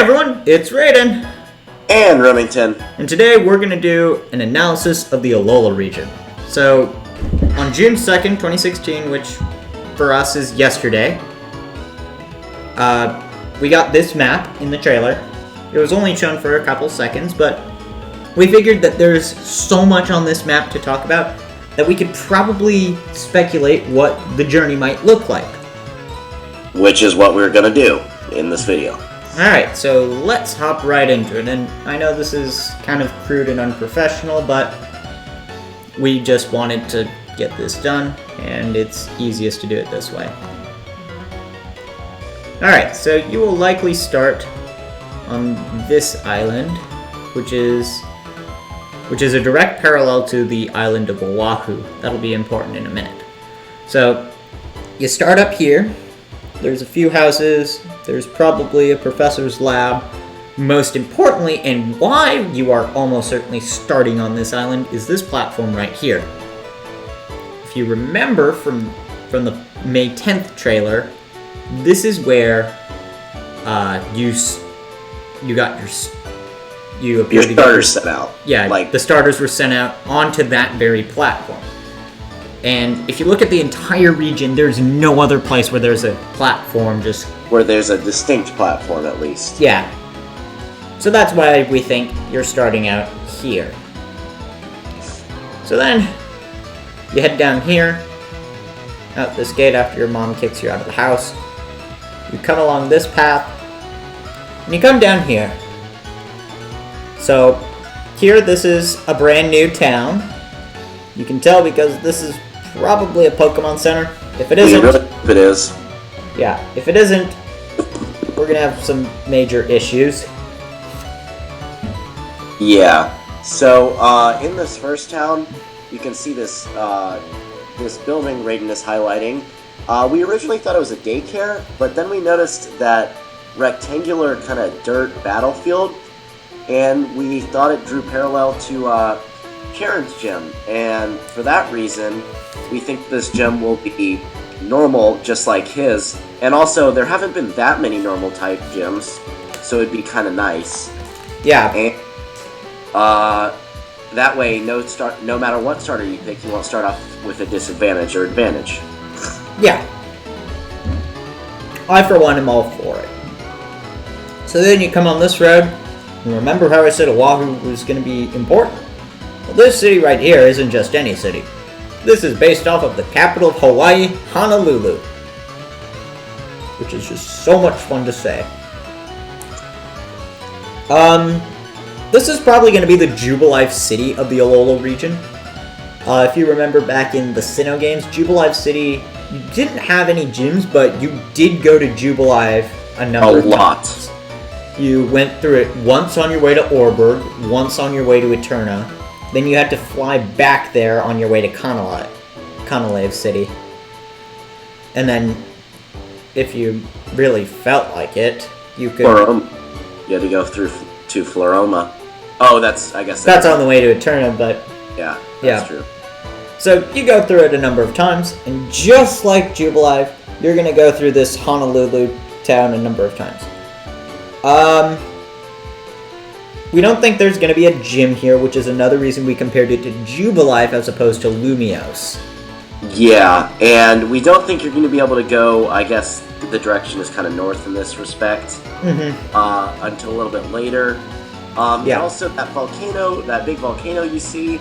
everyone, it's Raden. And Remington. And today we're going to do an analysis of the Alola region. So, on June 2nd, 2016, which for us is yesterday, we got this map in the trailer. It was only shown for a couple seconds, but we figured that there's so much on this map to talk about that we could probably speculate what the journey might look like. Which is what we're going to do in this video. Alright, so let's hop right into it. And I know this is kind of crude and unprofessional, but we just wanted to get this done, and it's easiest to do it this way. Alright, so you will likely start on this island, which is a direct parallel to the island of Oahu. That'll be important in a minute. So, you start up here. There's a few houses. There's probably a professor's lab. Most importantly, and why you are almost certainly starting on this island, is this platform right here. If you remember from the May 10th trailer, this is where you appear your to starters sent out. Yeah, the starters were sent out onto that very platform. And if you look at the entire region, there's no other place where there's a platform just... Where there's a distinct platform, at least. Yeah. So that's why we think you're starting out here. So then, you head down here, out this gate after your mom kicks you out of the house. You come along this path, and you come down here. So, here this is a brand new town. You can tell because this is probably a Pokemon Center. If it isn't... If it is. Yeah, if it isn't, we're gonna have some major issues. Yeah. So, in this first town, you can see this, this building Raden is highlighting. We originally thought it was a daycare, but then we noticed that rectangular kind of dirt battlefield, and we thought it drew parallel to, Karen's gym, and for that reason, we think this gym will be normal, just like his. And also, there haven't been that many normal type gyms, so it'd be kind of nice. Yeah. And that way, no matter what starter you pick, you won't start off with a disadvantage or advantage. Yeah. I, for one, am all for it. So then you come on this road, and remember how I said Oahu was going to be important? Well, this city right here isn't just any city. This is based off of the capital of Hawaii, Honolulu. Which is just so much fun to say. This is probably going to be the Jubilife city of the Alola region. If you remember back in the Sinnoh games, Jubilife City, you didn't have any gyms, but you did go to Jubilife a number of times. You went through it once on your way to Orberg, once on your way to Eterna. Then you had to fly back there on your way to Conolave City. And then, if you really felt like it, you could... You had to go through to Floroma. Oh, I guess... That's on the way to Eterna, but... Yeah, that's true. So, you go through it a number of times, and just like Jubilife, you're going to go through this Honolulu town a number of times. We don't think there's going to be a gym here, which is another reason we compared it to Jubilife as opposed to Lumiose. Yeah, and we don't think you're going to be able to go, I guess the direction is kind of north in this respect, until a little bit later. And also that volcano, that big volcano you see,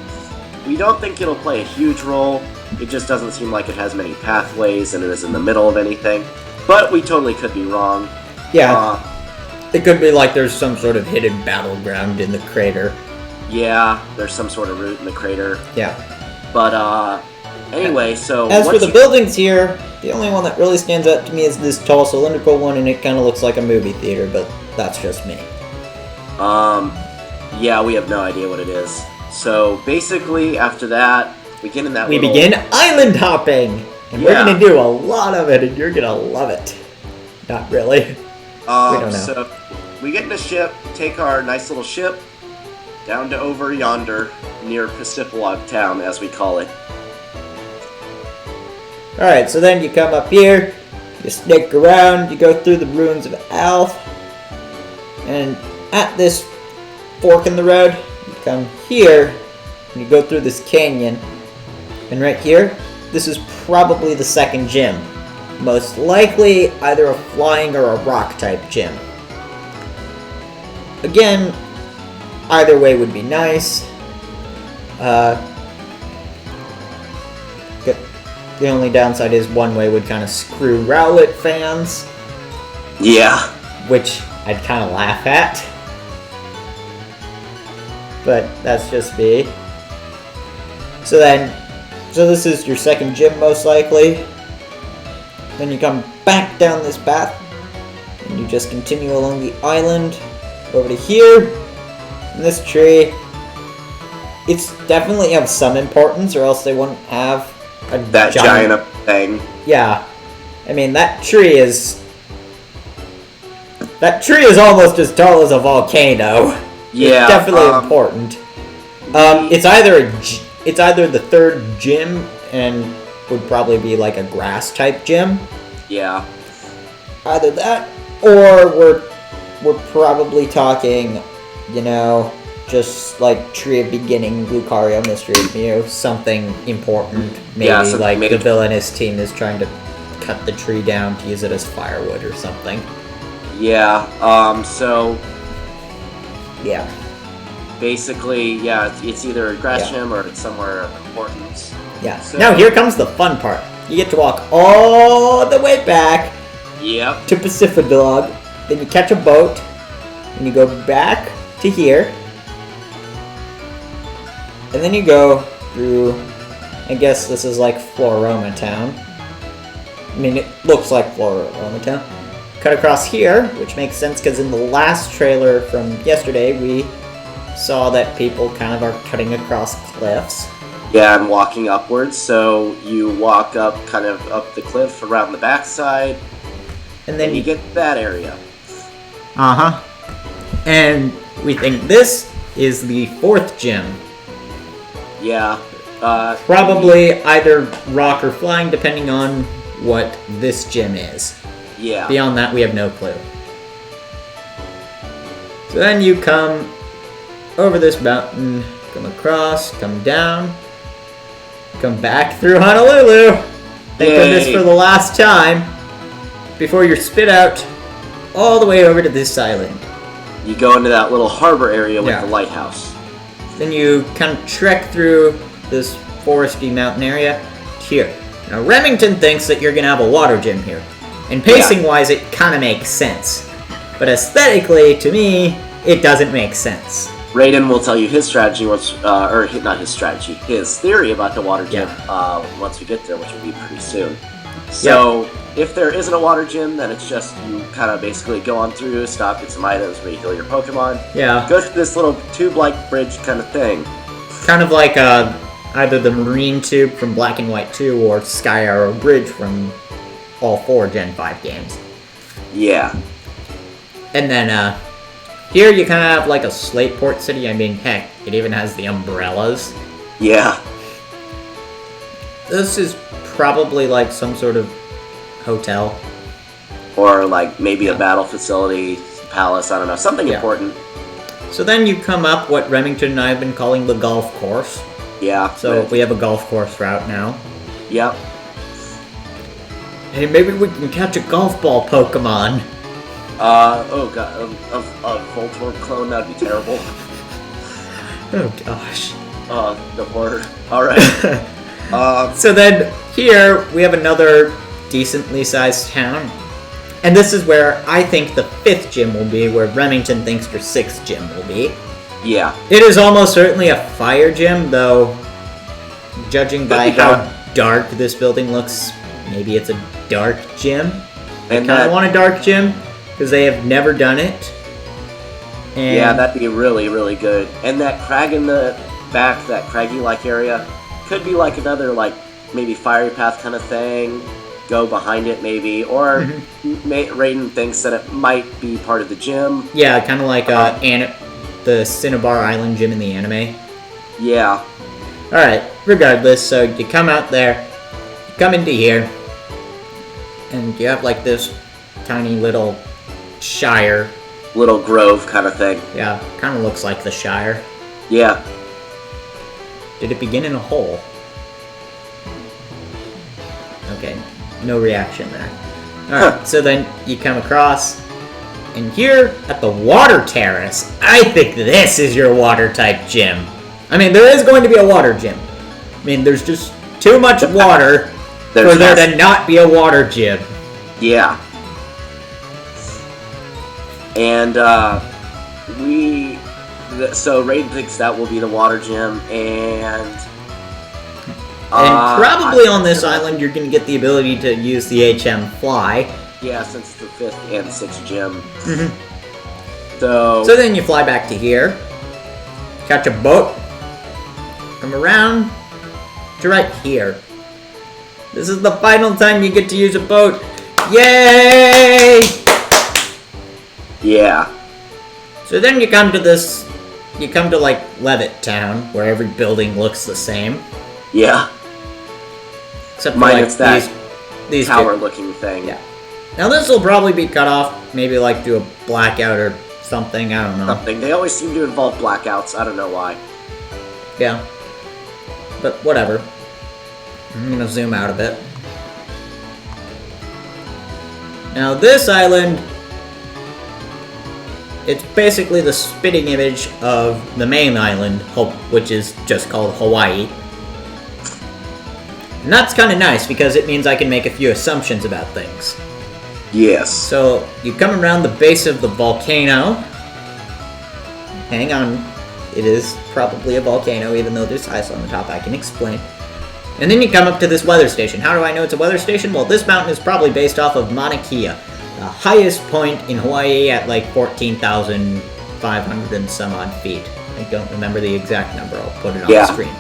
we don't think it'll play a huge role. It just doesn't seem like it has many pathways and it is in the middle of anything. But we totally could be wrong. Yeah. It could be like there's some sort of hidden battleground in the crater. Yeah, there's some sort of route in the crater. Yeah. But, anyway, so... As for the buildings here, the only one that really stands out to me is this tall cylindrical one, and it kind of looks like a movie theater, but that's just me. Yeah, we have no idea what it is. So, basically, after that, we get in that We begin island hopping! And we're going to do a lot of it, and you're going to love it. Not really. We don't know. So, we get in a ship, take our nice little ship, down to over yonder, near Pacifilog Town, as we call it. Alright, so then you come up here, you snake around, you go through the ruins of Alf, And at this fork in the road, you come here, and you go through this canyon. And right here, this is probably the second gym. Most likely either a flying or a rock type gym. Again, either way would be nice. The only downside is one way would kind of screw Rowlet fans. Yeah. Which I'd kind of laugh at. But that's just me. So this is your second gym most likely. Then you come back down this path. And you just continue along the island. Over to here. And this tree. It's definitely of some importance, or else they wouldn't have that giant thing. Yeah. I mean, that tree is almost as tall as a volcano. Yeah. It's definitely important. It's either the third gym and would probably be like a grass type gym. Yeah. Either that, or we're probably talking, just like Tree of Beginning, Lucario, Mystery of Mew, something important. Maybe like the villainous team is trying to cut the tree down to use it as firewood or something. Yeah, so... Yeah. Basically, yeah, it's either a grass gym or it's somewhere of importance. Yeah. So, now here comes the fun part. You get to walk all the way back to Pacific-Dog, then you catch a boat, and you go back to here, and then you go through, I guess this is like Floroma Town. I mean, it looks like Floroma Town. Cut across here, which makes sense because in the last trailer from yesterday, we saw that people kind of are cutting across cliffs. Yeah, and walking upwards, so you walk up, kind of up the cliff around the backside, and then you get that area. Uh-huh. And we think this is the fourth gym. Yeah. Probably either rock or flying, depending on what this gym is. Yeah. Beyond that, we have no clue. So then you come over this mountain, come across, come down, come back through Honolulu. Thank goodness for the last time. Before you're spit out all the way over to this island. You go into that little harbor area with the lighthouse. Then you kind of trek through this foresty mountain area here. Now, Remington thinks that you're going to have a water gym here. And pacing-wise, it kind of makes sense. But aesthetically, to me, it doesn't make sense. Raden will tell you his strategy once, not his strategy, his theory about the water gym once we get there, which will be pretty soon. So, if there isn't a water gym, then it's just you kind of basically go on through, stop, get some items, where you heal your Pokemon. Yeah. Go through this little tube-like bridge kind of thing. Kind of like either the Marine Tube from Black and White 2 or Sky Arrow Bridge from all 4 Gen 5 games. Yeah. And then, here you kind of have like a slate port city. I mean, heck, it even has the umbrellas. Yeah. This is probably like some sort of hotel. Or like maybe a battle facility, palace, I don't know, something important. So then you come up what Remington and I have been calling the golf course. Yeah. So we have a golf course route now. Yep. Hey, maybe we can catch a golf ball Pokemon. Oh god, a Voltorb clone, that'd be terrible. Oh gosh. The horror. Alright. So then, here, we have another decently sized town. And this is where I think the 5th gym will be, where Remington thinks your 6th gym will be. Yeah. It is almost certainly a fire gym, though, judging by how dark this building looks, maybe it's a dark gym. I kind of want a dark gym, because they have never done it. And yeah, that'd be really, really good. And that crag in the back, that craggy-like area, could be like another, like, maybe fiery path kind of thing. Go behind it, maybe. Or Raden thinks that it might be part of the gym. Yeah, kind of like the Cinnabar Island gym in the anime. Yeah. Alright, regardless, so you come out there, you come into here, and you have like this tiny little shire little grove kind of thing. Yeah, kind of looks like the Shire. Yeah. Did it begin in a hole? Okay, no reaction there. Alright, so then you come across, and here at the water terrace, I think this is your water type gym. I mean, there is going to be a water gym. I mean, there's just too much water for there to not be a water gym. Yeah. And, so Raiden thinks that will be the water gym, and probably on this island you're going to get the ability to use the HM Fly. Yeah, since it's the 5th and 6th gym. Mm-hmm. So then you fly back to here, catch a boat, come around to right here. This is the final time you get to use a boat. Yay! Yeah. So then you come to this, like Levitt Town, where every building looks the same. Yeah. Except for minus like that these tower-looking thing. Yeah. Now this will probably be cut off, maybe like do a blackout or something, I don't know. Something. They always seem to involve blackouts, I don't know why. Yeah. But whatever. I'm gonna zoom out a bit. Now this island, it's basically the spitting image of the main island, which is just called Hawaii. And that's kind of nice, because it means I can make a few assumptions about things. Yes. So, you come around the base of the volcano. Hang on. It is probably a volcano, even though there's ice on the top, I can explain. And then you come up to this weather station. How do I know it's a weather station? Well, this mountain is probably based off of Mauna Kea, the highest point in Hawaii at like 14,500 and some odd feet. I don't remember the exact number. I'll put it on the screen.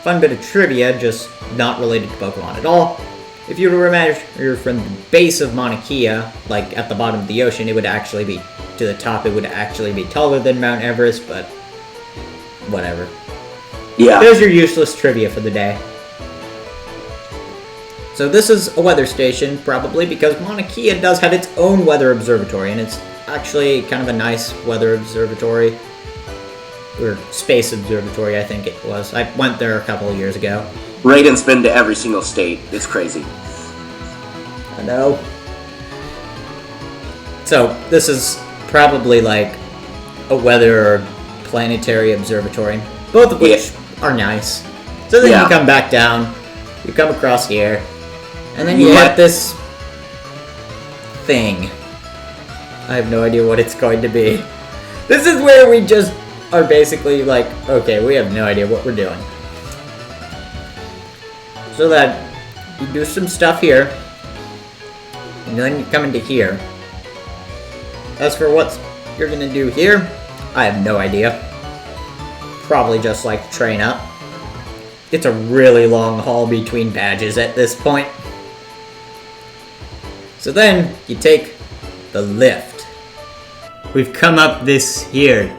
Fun bit of trivia, just not related to Pokemon at all. If you were to measure from the base of Mauna Kea, like at the bottom of the ocean, it would actually be, to the top, it would actually be taller than Mount Everest, but whatever. Yeah. There's your useless trivia for the day. So this is a weather station, probably, because Mauna Kea does have its own weather observatory, and it's actually kind of a nice weather observatory. Or space observatory, I think it was. I went there a couple of years ago. Raiden's been to every single state. It's crazy. I know. So, this is probably like a weather or planetary observatory, both of which are nice. So then you come back down, you come across here, and then you get this thing. I have no idea what it's going to be. This is where we just are basically like, okay, we have no idea what we're doing. So that you do some stuff here, and then you come into here. As for what you're gonna do here, I have no idea. Probably just like train up. It's a really long haul between badges at this point. So then you take the lift. We've come up this here.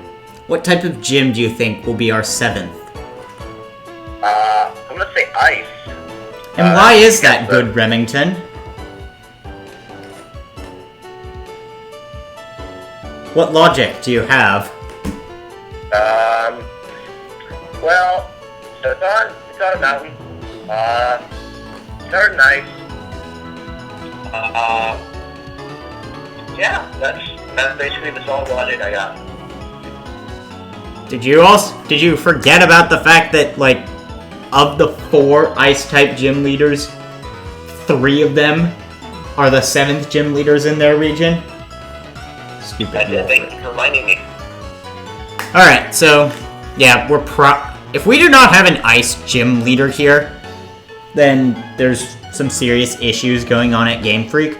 What type of gym do you think will be our 7th? I'm gonna say ice. And why is that good, Remington? What logic do you have? Well, so it's on a mountain. It's nice. Yeah, that's basically the sole logic I got. Did you forget about the fact that, like, of the 4 Ice-type gym leaders, 3 of them are the 7th gym leaders in their region? Stupid. Thank you for reminding me. Alright, so, yeah, if we do not have an Ice gym leader here, then there's some serious issues going on at Game Freak.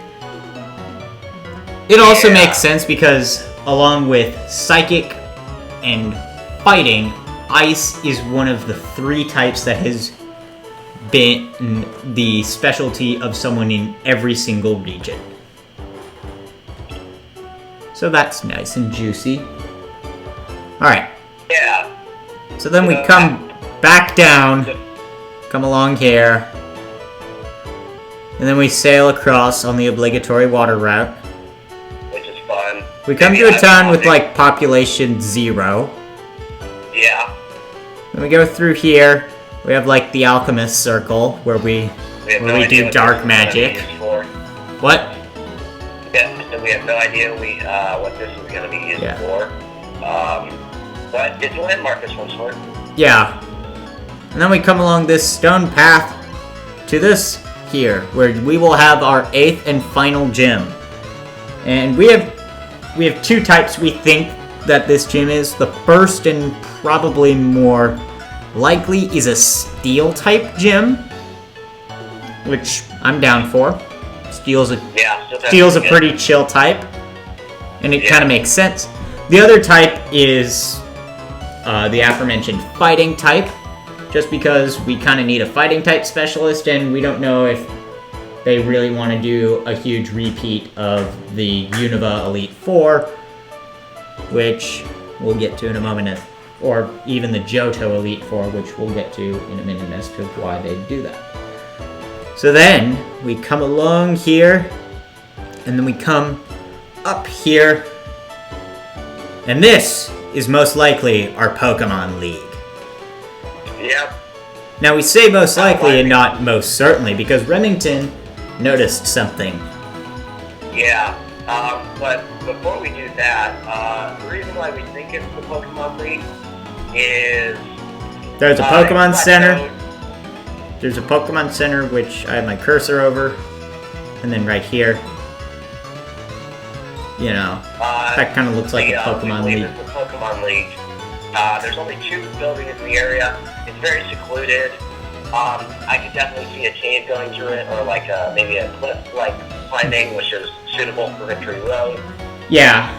It also makes sense because, along with Psychic and Fighting, Ice is one of the 3 types that has been the specialty of someone in every single region. So that's nice and juicy. Alright. Yeah. So then we come back down, come along here, and then we sail across on the obligatory water route. We come to a town with like population 0. Yeah. Then we go through here. We have like the alchemist circle where we do dark magic. What? Yeah, so we have no idea what this is going to be used for. But it's a landmark of some sort. Yeah. And then we come along this stone path to this here, where we will have our 8th and final gym. And we have 2 types we think that this gym is. The first and probably more likely is a steel type gym, which I'm down for. Steel's a pretty chill type, and it kind of makes sense. The other type is the aforementioned fighting type, just because we kind of need a fighting type specialist, and we don't know if they really want to do a huge repeat of the Unova Elite Four, which we'll get to in a moment, or even the Johto Elite Four, which we'll get to in a minute as to why they do that. So then, we come along here, and then we come up here, and this is most likely our Pokemon League. Yep. Now we say most likely and not most certainly, because Remington noticed something. Yeah, but before we do that, the reason why we think it's the Pokemon League is... There's a Pokemon Center. There's a Pokemon Center, which I have my cursor over. And then right here, you know, that kind of looks like a Pokemon League. It's the Pokemon League. There's only 2 buildings in the area. It's very secluded. I could definitely see a cave going through it, or like maybe a cliff-like climbing, which is suitable for Victory Road. Yeah.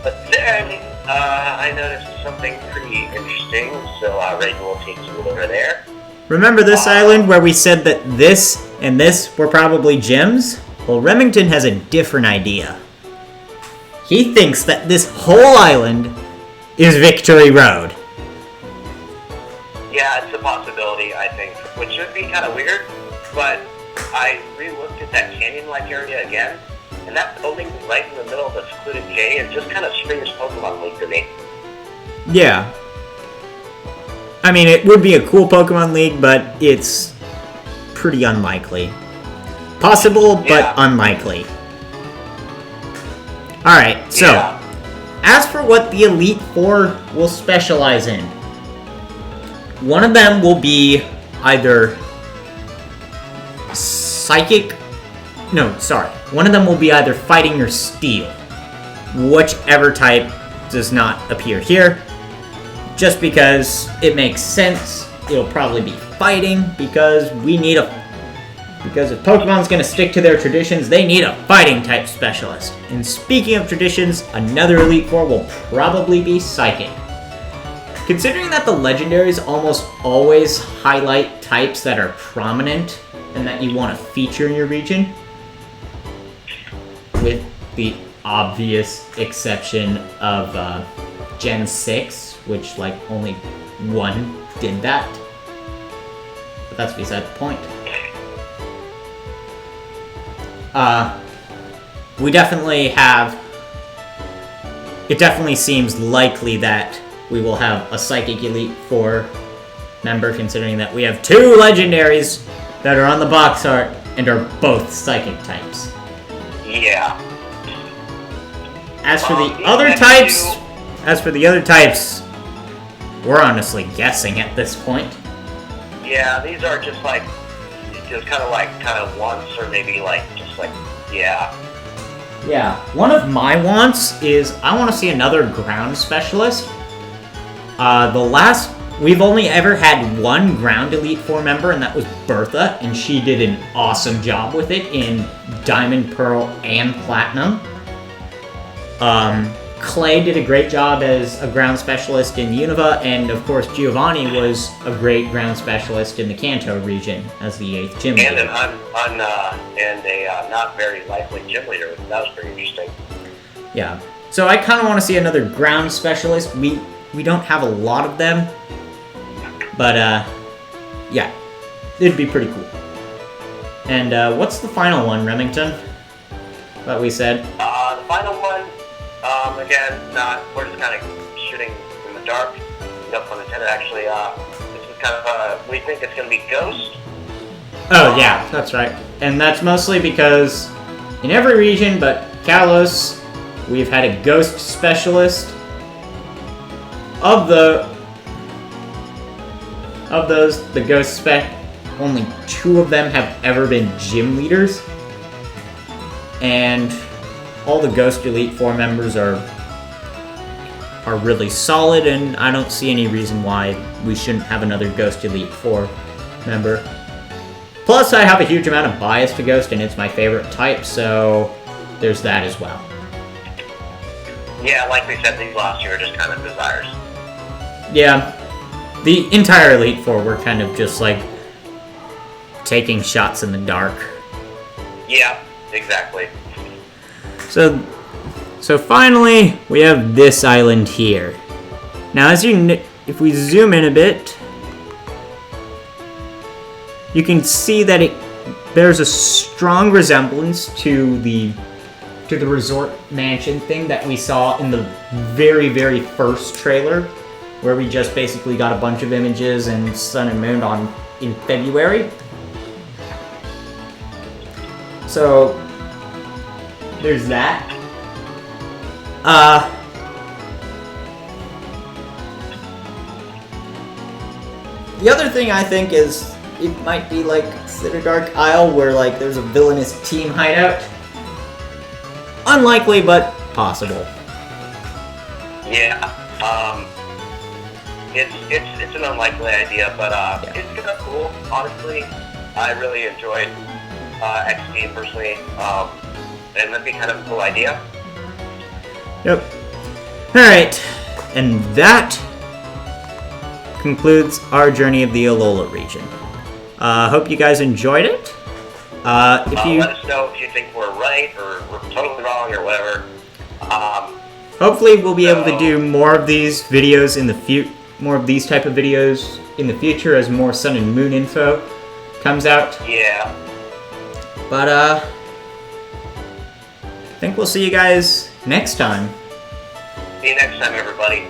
But then I noticed something pretty interesting, so Raden will take you over there. Remember this island where we said that this and this were probably gyms? Well, Remington has a different idea. He thinks that this whole island is Victory Road. Yeah, it's a possibility, I think, which would be kind of weird, but I re-looked at that canyon-like area again, and that building right in the middle of the secluded cave, it just kind of screams Pokemon League to me. Yeah. I mean, it would be a cool Pokemon League, but it's pretty unlikely. Possible, but unlikely. Alright, so, as for what the Elite Four will specialize in, one of them will be either psychic... No, sorry. One of them will be either fighting or steel. Whichever type does not appear here. Just because it makes sense. It'll probably be fighting because we need a... Because if Pokemon's going to stick to their traditions, they need a fighting type specialist. And speaking of traditions, another Elite Four will probably be psychic. Considering that the legendaries almost always highlight types that are prominent and that you want to feature in your region, with the obvious exception of Gen 6, which like only one did that. But that's beside the point. We definitely have... It definitely seems likely that we will have a Psychic Elite Four member, considering that we have 2 legendaries that are on the box art and are both Psychic types. Yeah. As for the other types, we're honestly guessing at this point. Yeah, these are just like, kind of wants, or maybe like, just like, yeah. Yeah, one of my wants is I want to see another ground specialist. We've only ever had one ground Elite Four member, and that was Bertha, and she did an awesome job with it in Diamond, Pearl, and Platinum. Clay did a great job as a ground specialist in Unova, and of course Giovanni was a great ground specialist in the Kanto region as the 8th gym leader. And a not very likely gym leader. That was pretty interesting. Yeah. So I kind of want to see another ground specialist. We don't have a lot of them, but yeah, it'd be pretty cool. And what's the final one, Remington? That we said. The again, we're just kind of shooting in the dark. No pun intended, actually. This is kind of, we think it's going to be Ghost. Oh, yeah, that's right. And that's mostly because in every region but Kalos, we've had a Ghost specialist. Of those, the Ghost spec, only 2 of them have ever been gym leaders. And all the Ghost Elite 4 members are really solid, and I don't see any reason why we shouldn't have another Ghost Elite 4 member. Plus, I have a huge amount of bias to Ghost, and it's my favorite type, so there's that as well. Yeah, like we said, these last two are just kind of desires. Yeah, the entire Elite Four were kind of just like taking shots in the dark. Yeah, exactly. So finally, we have this island here. Now, if we zoom in a bit, you can see that it bears a strong resemblance to the resort mansion thing that we saw in the very, very first trailer, where we just basically got a bunch of images and Sun and Moon in February. So there's that. The other thing I think is it might be like Dark Isle, where like there's a villainous team hideout. Unlikely, but possible. Yeah, it's an unlikely idea, but it's kind of cool. Honestly, I really enjoyed XD personally, and that'd be kind of a cool idea. Yep. All right, and that concludes our journey of the Alola region. Hope you guys enjoyed it. If you let us know if you think we're right or we're totally wrong or whatever. Hopefully, we'll be able to do more of these videos in the more of these type of videos in the future as more Sun and Moon info comes out. Yeah. But I think we'll see you guys next time. See you next time, everybody.